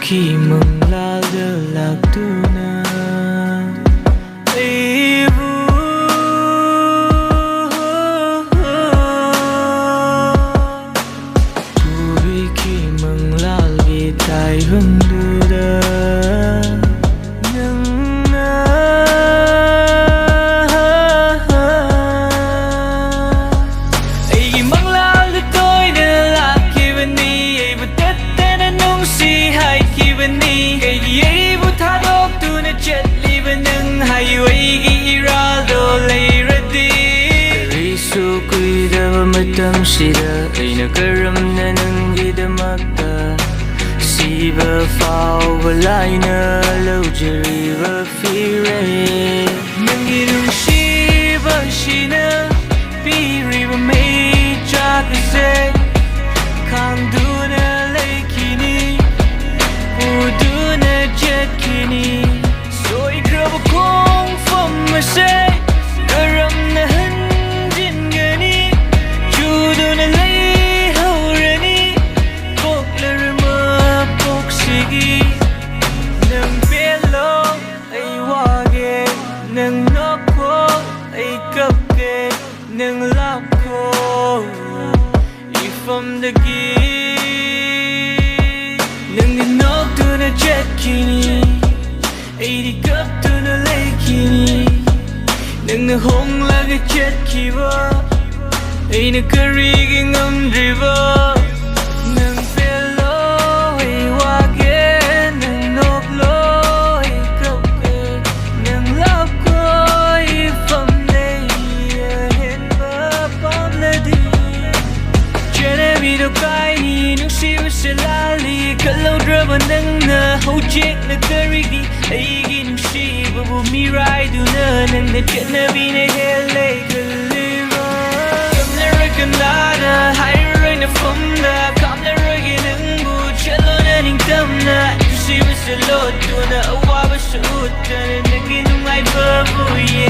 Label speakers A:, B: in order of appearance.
A: khi manglalda lagtuna aibu Turi khi manglalgi tai hungduda nangna Aigi manglalda toina lakibani aibu tettena nungsi haikibani Aigi aibu thadokduna chetliba nang hayu aigi iraldo leiradi Karisu kuidaba matamsida aina karamna nangidamakta Siba fauba laina laujariba fire Nangi nungsiba shina piriba may chakase Kangduna laikini uduna jetkini Soy graba kong famase karamna hanjingani Juduna lay haurani koklarma poksigi Nang pelo ay wage Nang noko ay kapke Nang lapko ifamdagi Nang ninogduna jetkini ay di kapduna laikini Nang nahonglaga jetkiba ay nakariging amdriba Nang pelo ay wage Nang noklo ay kapke Nang lapko ifamday ahenba pamladi Jenebido kaini nung siwa salali Kalaudraba nang na hojek na karigi Aigi nung siwa bumiray duna Nang nadjanabi na hele kaliba Kamlarakanada hayroy na famda Kamlaroy ginangbu chalo na ningtamna Siwa salot duna awaba sa utan Naginumay babuye